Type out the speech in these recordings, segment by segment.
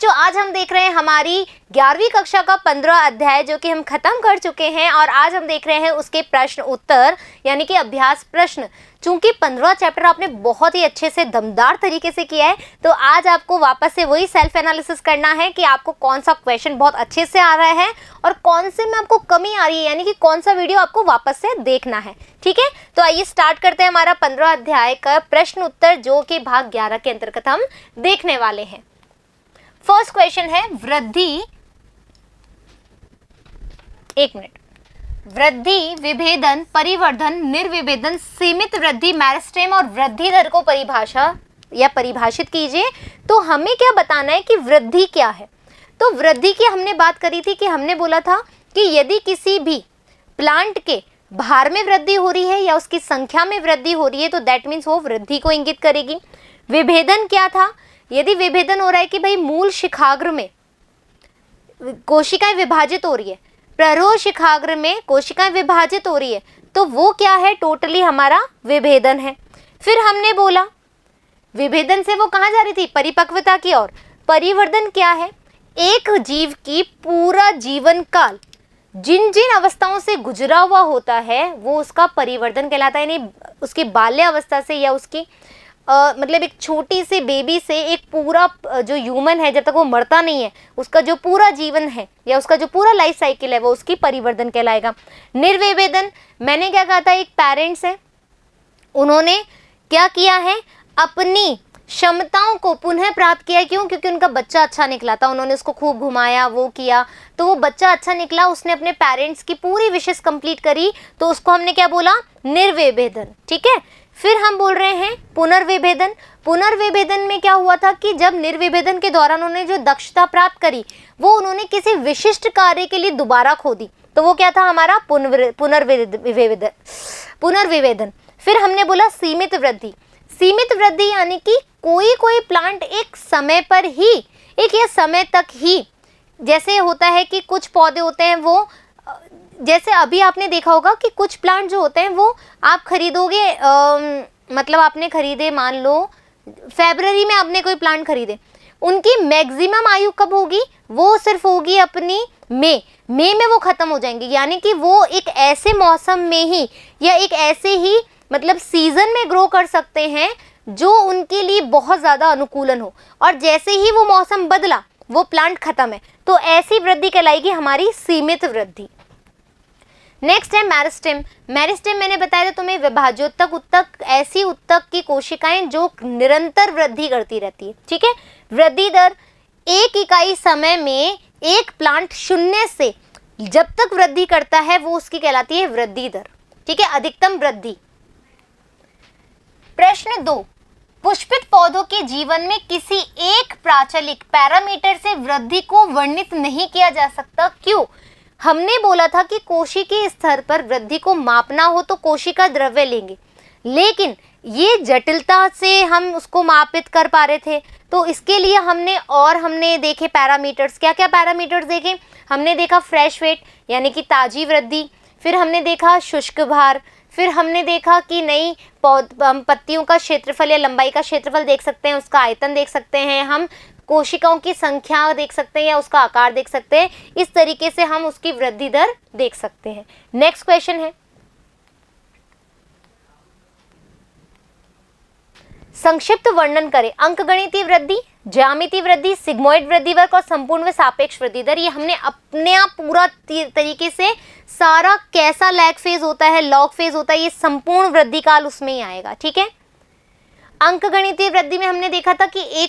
बच्चों आज हम देख रहे हैं हमारी 11वीं कक्षा का 15 अध्याय जो कि हम खत्म कर चुके हैं और आज हम देख रहे हैं उसके प्रश्न उत्तर यानी कि अभ्यास प्रश्न। चूंकि 15 चैप्टर आपने बहुत ही अच्छे से दमदार तरीके से किया है तो आज आपको वापस से वही सेल्फ एनालिसिस करना है कि आपको कौन सा क्वेश्चन बहुत अच्छे से आ रहा है और कौन से में आपको कमी आ रही है, यानी कि कौन सा वीडियो आपको वापस से देखना है। ठीक है, तो आइए स्टार्ट करते हैं हमारा 15 अध्याय का प्रश्न उत्तर जो कि भाग 11 के अंतर्गत हम देखने वाले हैं। फर्स्ट क्वेश्चन है वृद्धि, एक मिनट, वृद्धि, विभेदन, परिवर्धन, निर्विभेदन, सीमित वृद्धि, मेरिस्टेम और वृद्धि दर को परिभाषा या परिभाषित कीजिए। तो हमें क्या बताना है कि वृद्धि क्या है। तो वृद्धि की हमने बात करी थी कि हमने बोला था कि यदि किसी भी प्लांट के भार में वृद्धि हो रही है या उसकी संख्या में वृद्धि हो रही है तो दैट मीन्स वो वृद्धि को इंगित करेगी। विभेदन क्या था, यदि विभेदन हो रहा है कि भाई मूल शिखाग्र में कोशिकाएं विभाजित हो रही है, प्ररोह शिखाग्र में कोशिकाएं विभाजित हो रही है तो वो क्या है, टोटली हमारा विभेदन है। फिर हमने बोला विभेदन से वो कहाँ जा रही थी, परिपक्वता की ओर। परिवर्धन क्या है, एक जीव की पूरा जीवन काल जिन जिन अवस्थाओं से गुजरा हुआ होता है वो उसका परिवर्धन कहलाता है। यानी उसकी बाल्य अवस्था से या उसकी मतलब एक छोटी सी बेबी से एक पूरा जो ह्यूमन है जब तक वो मरता नहीं है उसका जो पूरा जीवन है या उसका जो पूरा लाइफ साइकिल है वो उसकी परिवर्धन कहलाएगा। निर्विभेदन, मैंने क्या कहा था, एक पेरेंट्स है, उन्होंने क्या किया है, अपनी क्षमताओं को पुनः प्राप्त किया। क्यों, क्योंकि उनका बच्चा अच्छा निकला था, उन्होंने उसको खूब घुमाया, वो किया तो वो बच्चा अच्छा निकला, उसने अपने पेरेंट्स की पूरी विशेष कंप्लीट करी तो उसको हमने क्या बोला, निर्विभेदन। ठीक है, फिर हम बोल रहे हैं पुनर्विभेदन। पुनर्विभेदन में क्या हुआ था कि जब निर्विभेदन के दौरान उन्होंने जो दक्षता प्राप्त करी वो उन्होंने किसी विशिष्ट कार्य के लिए दोबारा खो दी तो वो क्या था हमारा पुनर्विभेदन। फिर हमने बोला सीमित वृद्धि। सीमित वृद्धि यानी कि कोई प्लांट एक समय पर ही, एक या समय तक ही, जैसे होता है कि कुछ पौधे होते हैं वो, जैसे अभी आपने देखा होगा कि कुछ प्लांट जो होते हैं वो आप खरीदोगे, मतलब आपने खरीदे, मान लो फरवरी में आपने कोई प्लांट खरीदे, उनकी मैक्सिमम आयु कब होगी, वो सिर्फ होगी अपनी मई में वो खत्म हो जाएंगे। यानी कि वो एक ऐसे मौसम में ही या एक ऐसे ही मतलब सीजन में ग्रो कर सकते हैं जो उनके लिए बहुत ज़्यादा अनुकूलन हो, और जैसे ही वो मौसम बदला वो प्लांट खत्म है। तो ऐसी वृद्धि कहलाएगी हमारी सीमित वृद्धि। नेक्स्ट है मेरिस्टेम। मेरिस्टेम मैंने बताया था तुम्हें, विभाज्योतक उत्तक, ऐसी उत्तक की कोशिकाएं जो निरंतर वृद्धि करती रहती है। ठीक है, वृद्धि दर, एक इकाई समय में एक प्लांट शून्य से जब तक वृद्धि करता है वो उसकी कहलाती है वृद्धि दर। ठीक है, अधिकतम वृद्धि। प्रश्न 2, पुष्पित पौधों के जीवन में किसी एक प्राचलिक पैरामीटर से वृद्धि को वर्णित नहीं किया जा सकता। क्यों, हमने बोला था कि कोशिकीय स्तर पर वृद्धि को मापना हो तो कोशिका द्रव्य लेंगे, लेकिन ये जटिलता से हम उसको मापित कर पा रहे थे तो इसके लिए हमने देखे पैरामीटर्स। क्या क्या पैरामीटर्स देखे, हमने देखा फ्रेश वेट यानी कि ताजी वृद्धि, फिर हमने देखा शुष्क भार, फिर हमने देखा कि नहीं हम पत्तियों का क्षेत्रफल या लंबाई का क्षेत्रफल देख सकते हैं, उसका आयतन देख सकते हैं, हम कोशिकाओं की संख्या देख सकते हैं या उसका आकार देख सकते हैं। इस तरीके से हम उसकी वृद्धि दर देख सकते हैं। नेक्स्ट क्वेश्चन है, संक्षिप्त वर्णन करें अंकगणितीय वृद्धि, ज्यामितीय वृद्धि, सिग्मोइड वृद्धि वर्ग और संपूर्ण व सापेक्ष वृद्धि दर। ये हमने अपने आप पूरा तरीके से सारा कैसा लैग फेज होता है, लॉग फेज होता है, ये संपूर्ण वृद्धि काल उसमें ही आएगा। ठीक है, अंकगणितीय वृद्धि में हमने देखा था कि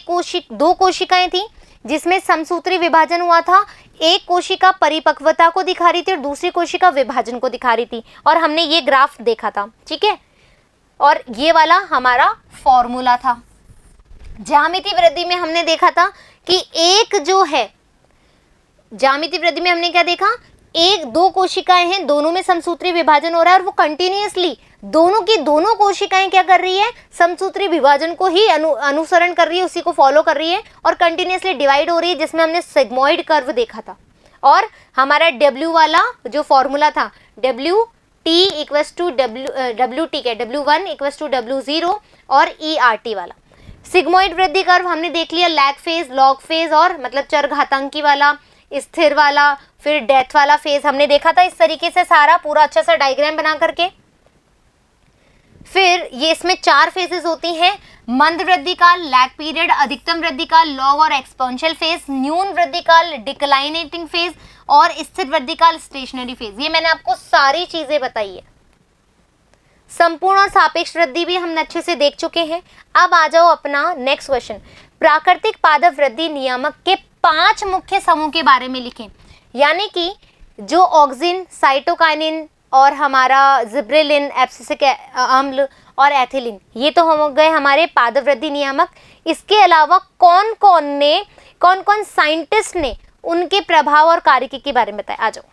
दो कोशिकाएं थी जिसमें समसूत्री विभाजन हुआ था। एक कोशिका परिपक्वता को दिखा रही थी और दूसरी कोशिका विभाजन को दिखा रही थी और हमने ये ग्राफ देखा था। ठीक है, और ये वाला हमारा फॉर्मूला था। ज्यामितीय वृद्धि में हमने देखा था कि एक जो है, ज्यामितीय वृद्धि में हमने क्या देखा, एक दो कोशिकाएं हैं, दोनों में समसूत्री विभाजन हो रहा है और वो कंटिन्यूअसली दोनों की दोनों कोशिकाएं क्या कर रही है, समसूत्री विभाजन को ही अनुसरण कर रही है, उसी को फॉलो कर रही है और कंटिन्यूअसली डिवाइड हो रही है, जिसमें हमने सिग्मोइड कर्व देखा था। और हमारा W वाला जो फॉर्मूला था, WT equals to W1 equals to W0 और ERT वाला। सिग्मोइड वृद्धि कर्व हमने देख लिया, लैग फेज, लॉग फेज और मतलब चरघातांकी वाला, स्थिर वाला, फिर डेथ वाला फेज हमने देखा था इस तरीके से सारा पूरा अच्छा सा डायग्राम बना करके। फिर ये इसमें 4 फेजेस होती हैं, मंद वृद्धि काल, लैग पीरियड, अधिकतम वृद्धि काल, लॉग और एक्सपोनेंशियल फेज, न्यून वृद्धि काल, डिक्लाइनेटिंग फेज और स्थिर वृद्धि काल, स्टेशनरी फेज। ये मैंने आपको सारी चीजें बताई है। संपूर्ण और सापेक्ष वृद्धि भी हमने अच्छे से देख चुके हैं। अब आ जाओ अपना नेक्स्ट क्वेश्चन, प्राकृतिक पादप वृद्धि नियामक के 5 मुख्य समूह के बारे में लिखें। यानी कि जो ऑक्सिन, साइटोकाइनिन और हमारा जिब्रेलिन, एब्सिसिक अम्ल और एथिलीन, ये तो हो गए हमारे पादप वृद्धि नियामक। इसके अलावा कौन कौन साइंटिस्ट ने उनके प्रभाव और कार्यकी के बारे में बताया। आ जाओ,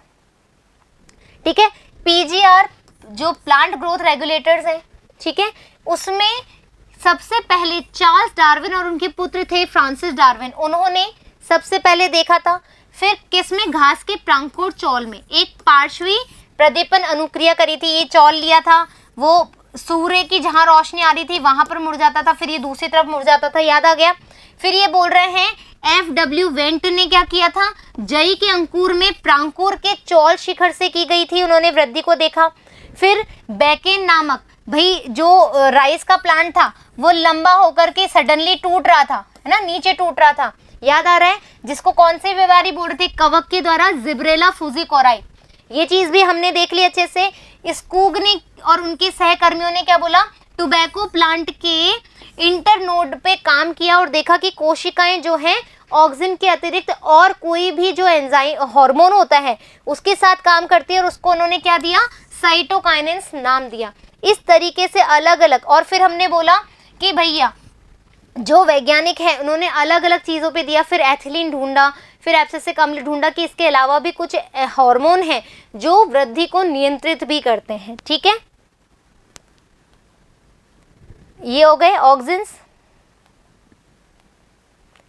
ठीक है। पीजीआर जो प्लांट ग्रोथ रेगुलेटर्स हैं, ठीक है, उसमें सबसे पहले चार्ल्स डार्विन और उनके पुत्र थे फ्रांसिस डार्विन, उन्होंने सबसे पहले देखा था। फिर किसमें, घास के प्रांकोट चौल में एक पार्श्वी प्रदीपन अनुक्रिया करी थी। ये चौल लिया था, वो सूर्य की जहां रोशनी आ रही थी वहां पर मुड़ जाता था, फिर ये दूसरी तरफ मुड़ जाता था, याद आ गया। फिर ये बोल रहे हैं FW वेंट ने क्या किया था, जई के अंकुर में प्रांकुर के चौल शिखर से की गई थी, उन्होंने वृद्धि को देखा। फिर बैकेन नामक, भाई जो राइस का प्लांट था वो लंबा होकर के सडनली टूट रहा था, है ना, नीचे टूट रहा था, याद आ रहा है, जिसको कौन से बीमारी बोल रहे थे, कवक के द्वारा, जिब्रेला फुजिकोराई। ये चीज भी हमने देख ली अच्छे से। स्कूग ने और उनके सहकर्मियों ने क्या बोला, टोबैको प्लांट के इंटरनोड पे काम किया और देखा कि कोशिकाएं जो हैं ऑक्सिन के अतिरिक्त और कोई भी जो एंजाइम हार्मोन होता है उसके साथ काम करती है, और उसको उन्होंने क्या दिया, साइटोकाइनेंस नाम दिया। इस तरीके से अलग अलग। और फिर हमने बोला कि भैया जो वैज्ञानिक हैं उन्होंने अलग अलग चीज़ों पे दिया, फिर एथिलीन ढूंढा, फिर एब्सिसिक अम्ल ढूंढा कि इसके अलावा भी कुछ हार्मोन हैं जो वृद्धि को नियंत्रित भी करते हैं, ठीक है। ये हो गए ऑक्सिन्स,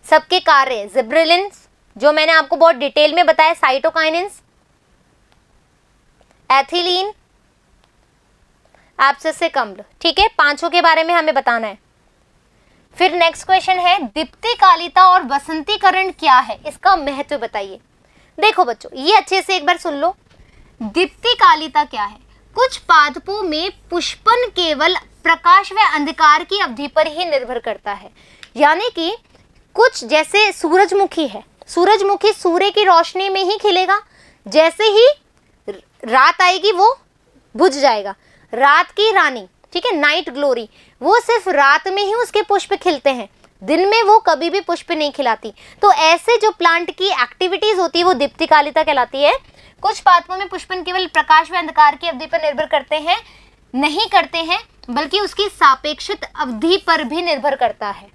सबके कार्य, जिब्रेलिन जो मैंने आपको बहुत डिटेल में बताया, साइटोकाइनेंस, एथिलीन, एब्सिसिक अम्ल, ठीक है। 5 के बारे में हमें बताना है। फिर नेक्स्ट क्वेश्चन है, दीप्तिकालिता और वसंतीकरण क्या है, इसका महत्व बताइए। देखो बच्चों, ये अच्छे से एक बार सुन लो। दीप्तिकालिता क्या है, कुछ पादपों में पुष्पन केवल प्रकाश व अंधकार की अवधि पर ही निर्भर करता है। यानी कि कुछ, जैसे सूरजमुखी है, सूरजमुखी सूर्य की रोशनी में ही खिलेगा, जैसे ही रात आएगी वो बुझ जाएगा। रात की रानी, ठीक है, नाइट ग्लोरी, वो सिर्फ रात में ही उसके पुष्प खिलते हैं, दिन में वो कभी भी पुष्प नहीं खिलाती। तो ऐसे जो प्लांट की एक्टिविटीज होती है वो दीप्तिकालिता कहलाती है। कुछ पादपों में पुष्पन केवल प्रकाश व अंधकार की अवधि पर निर्भर करते हैं, नहीं करते हैं, बल्कि उसकी सापेक्षित अवधि पर भी निर्भर करता है।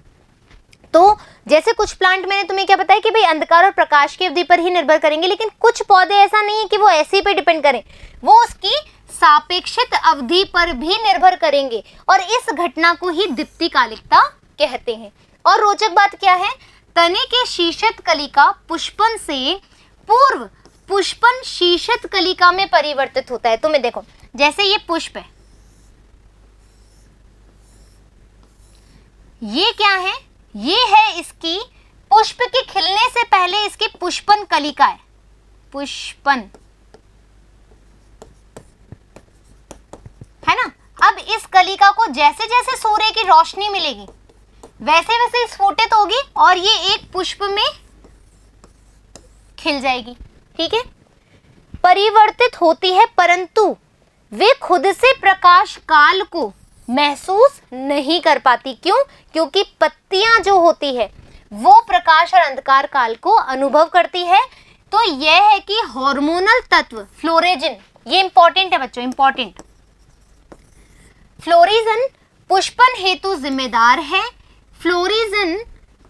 तो जैसे कुछ प्लांट मैंने तुम्हें क्या बताया कि भाई अंधकार और प्रकाश की अवधि पर ही निर्भर करेंगे, लेकिन कुछ पौधे ऐसा नहीं है कि वो ऐसे ही पे डिपेंड करें, वो उसकी सापेक्षित अवधि पर भी निर्भर करेंगे, और इस घटना को ही दीप्तिकालिकता कहते हैं। और रोचक बात क्या है, तने के शीर्षत कलिका पुष्पन से पूर्व पुष्पन शीर्षत कलिका में परिवर्तित होता है। तुम्हें देखो, जैसे ये पुष्प है, ये क्या है, ये है इसकी पुष्प के खिलने से पहले इसकी पुष्पन कलिका है, पुष्पन, है ना। अब इस कलिका को जैसे जैसे सूर्य की रोशनी मिलेगी वैसे वैसे स्फुटित होगी और ये एक पुष्प में खिल जाएगी, ठीक है। परिवर्तित होती है, परंतु वे खुद से प्रकाश काल को महसूस नहीं कर पाती। क्यों? क्योंकि पत्तियां जो होती है वो प्रकाश और अंधकार काल को अनुभव करती है। तो यह है कि हार्मोनल तत्व फ्लोरेजिन, ये इंपॉर्टेंट है बच्चों, इंपॉर्टेंट। फ्लोरिजन पुष्पन हेतु जिम्मेदार है। फ्लोरिजन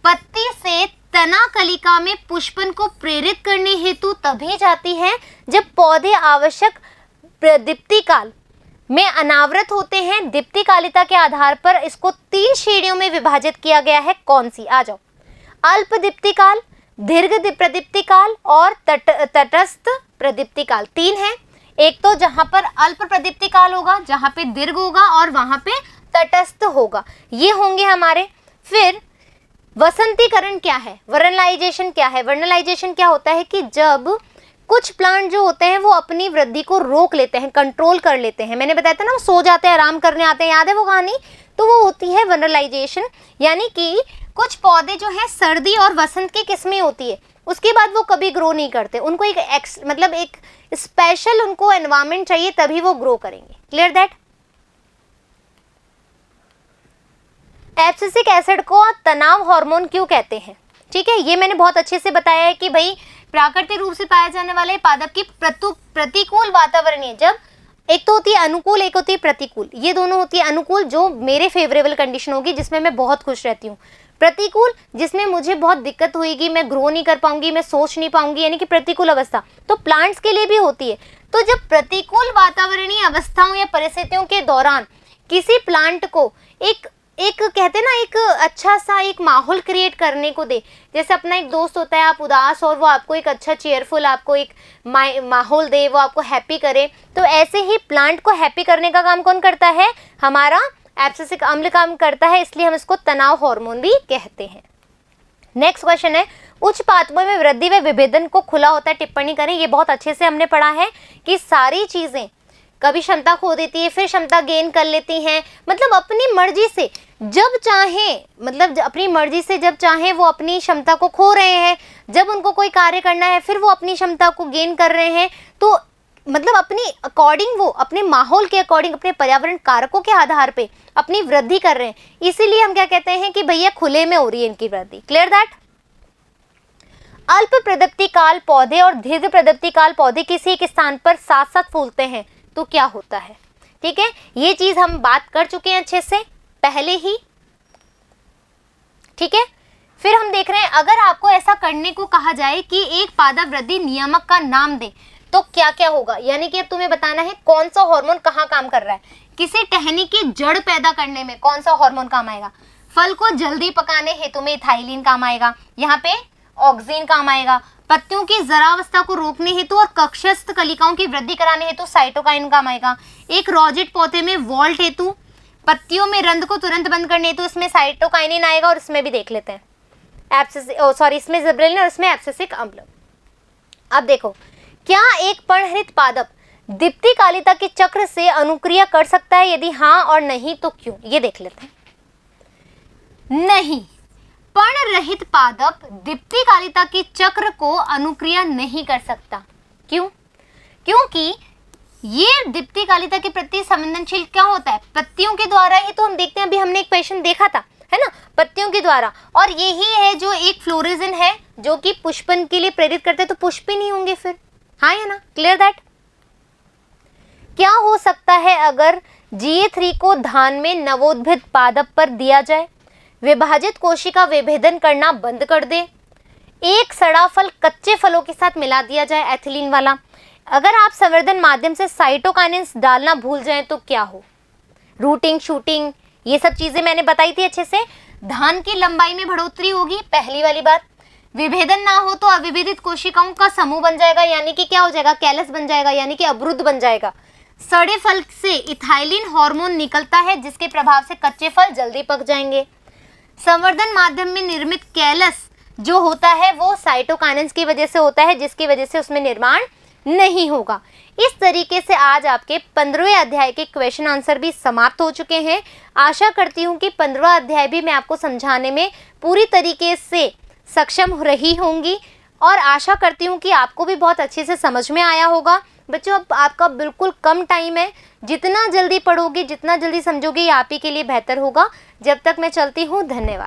पत्ती से तना कलिका में पुष्पन को प्रेरित करने हेतु तभी जाती है जब पौधे आवश्यक दीप्तिकाल में अनावृत होते हैं। दीप्तिकालिता के आधार पर इसको 3 श्रेणियों में विभाजित किया गया है। कौन सी? आ जाओ। अल्प दीप्तिकाल, दीर्घ प्रदीप्तिकाल और तटस्थ प्रदीप्तिकाल। 3 है। एक तो जहां पर अल्प प्रदीप्तिकाल होगा, जहां पे दीर्घ होगा और वहां पे तटस्थ होगा, ये होंगे हमारे। फिर वसंतीकरण क्या है, वर्नलाइजेशन क्या है? वर्नलाइजेशन क्या होता है कि जब कुछ प्लांट जो होते हैं वो अपनी वृद्धि को रोक लेते हैं, कंट्रोल कर लेते हैं। मैंने बताया था ना, वो सो जाते हैं, आराम करने आते हैं, याद है वो कहानी? तो वो होती है वर्नलाइजेशन। यानी कि कुछ पौधे जो है सर्दी और वसंत की किस्में होती है, उसके बाद वो कभी ग्रो नहीं करते। उनको एक मतलब एक स्पेशल उनको एनवायरनमेंट चाहिए, तभी वो ग्रो करेंगे। Clear that? एब्सिसिक एसिड को तनाव हार्मोन क्यों कहते हैं? ठीक है, ये मैंने बहुत अच्छे से बताया है कि भाई प्राकृतिक रूप से पाए जाने वाले पादप की प्रतिकूल वातावरणीय, जब एक तो होती है अनुकूल, एक होती है प्रतिकूल, ये दोनों होती है। अनुकूल जो मेरे फेवरेबल कंडीशन होगी, जिसमें मैं बहुत खुश रहती हूँ। प्रतिकूल जिसमें मुझे बहुत दिक्कत होगी, मैं ग्रो नहीं कर पाऊंगी, मैं सोच नहीं पाऊंगी, यानी कि प्रतिकूल अवस्था। तो प्लांट्स के लिए भी होती है। तो जब प्रतिकूल वातावरणीय अवस्थाओं या परिस्थितियों के दौरान किसी प्लांट को एक कहते हैं ना, एक अच्छा सा एक माहौल क्रिएट करने को दे, जैसे अपना एक दोस्त होता है, आप उदास और वो आपको एक अच्छा चेयरफुल आपको एक माहौल दे, वो आपको हैप्पी करे, तो ऐसे ही प्लांट को हैप्पी करने का काम कौन करता है? हमारा एब्सिसिक अम्ल काम करता है, इसलिए हम इसको तनाव हार्मोन भी कहते हैं। नेक्स्ट क्वेश्चन है, उच्च पादपों में वृद्धि व विभेदन को खुला होता है, टिप्पणी करें। ये बहुत अच्छे से हमने पढ़ा है कि सारी चीजें कभी क्षमता खो देती है, फिर क्षमता गेन कर लेती हैं, मतलब अपनी मर्जी से जब चाहे, मतलब अपनी मर्जी से जब चाहे वो अपनी क्षमता को खो रहे हैं। जब उनको कोई कार्य करना है फिर वो अपनी क्षमता को गेन कर रहे हैं। तो मतलब अपनी अकॉर्डिंग, वो अपने माहौल के अकॉर्डिंग, अपने पर्यावरण कारकों के आधार पे अपनी वृद्धि कर रहे हैं। इसीलिए हम क्या कहते हैं कि भैया खुले में हो रही है इनकी वृद्धि। Clear that? अल्प प्रदप्ति काल पौधे और दीर्घ प्रदप्ति काल पौधे किसी एक स्थान पर साथ साथ फूलते हैं तो क्या होता है? ठीक है, ये चीज हम बात कर चुके हैं अच्छे से पहले ही। ठीक है, फिर हम देख रहे हैं, अगर आपको ऐसा करने को कहा जाए कि एक पादप वृद्धि नियामक का नाम दे तो क्या क्या होगा? यानी कि अब तुम्हें बताना है कौन सा हार्मोन कहाँ काम कर रहा है। किसी टहनी की जड़ पैदा करने में कौन सा हार्मोन काम आएगा? फल को जल्दी पकाने हेतु में इथाइलिन काम आएगा, यहाँ पे ऑक्सीन काम आएगा। पत्तियों की जरावस्था को रोकने हेतु और कक्षस्थ कलिकाओं की वृद्धि कराने हेतु साइटोकाइन काम आएगा। एक रोजेट पौधे में वॉल्ट हेतु, पत्तियों में रंध्र को तुरंत बंद करने हेतु इसमें साइटोकाइनिन आएगा, और इसमें भी देख लेते हैं इसमें जिब्रेलिन और इसमें एब्सिसिक अम्ल। अब देखो, क्या एक पर्णहरित पादप दीप्तिकालिता के चक्र से अनुक्रिया कर सकता है? यदि हाँ और नहीं तो क्यों? ये देख लेते हैं। नहीं, पर्णरहित पादप दीप्तिकालिता के चक्र को अनुक्रिया नहीं कर सकता। क्यों? क्योंकि ये दीप्तिकालिता के प्रति संवेदनशील क्या होता है? पत्तियों के द्वारा ही तो हम देखते हैं। अभी हमने एक क्वेश्चन देखा था, है ना, पत्तियों के द्वारा। और यही है जो एक फ्लोरिजन है जो कि पुष्पन के लिए प्रेरित करते हैं, तो पुष्प ही नहीं होंगे फिर। हाँ या ना? Clear that? क्या हो सकता है अगर GA3 को धान में नवोद्भिद पादप पर दिया जाए? विभाजित कोशिका विभेदन करना बंद कर दे। एक सड़ा फल कच्चे फलों के साथ मिला दिया जाए, एथिलीन वाला। अगर आप संवर्धन माध्यम से साइटोकाइनेंस डालना भूल जाएं तो क्या हो? रूटिंग, शूटिंग, ये सब चीजें मैंने बताई थी अच्छे से। धान की लंबाई में बढ़ोतरी होगी, पहली वाली बात। विभेदन ना हो तो अविभेदित कोशिकाओं का समूह बन जाएगा, यानी कि क्या हो जाएगा? कैलस बन जाएगा, यानी कि अवरुद्ध बन जाएगा। सड़े फल से इथाइलिन हार्मोन निकलता है, जिसके प्रभाव से कच्चे फल जल्दी पक जाएंगे। संवर्धन माध्यम में निर्मित कैलस जो होता है वो साइटोकाइनेंस की वजह से होता है, जिसकी वजह से उसमें निर्माण नहीं होगा। इस तरीके से आज आपके 15वें अध्याय के क्वेश्चन आंसर भी समाप्त हो चुके हैं। आशा करती हूँ कि 15वां अध्याय भी मैं आपको समझाने में पूरी तरीके से सक्षम रही होंगी, और आशा करती हूँ कि आपको भी बहुत अच्छे से समझ में आया होगा। बच्चों, अब आपका बिल्कुल कम टाइम है, जितना जल्दी पढ़ोगे, जितना जल्दी समझोगे, ये आप ही के लिए बेहतर होगा। जब तक मैं चलती हूँ, धन्यवाद।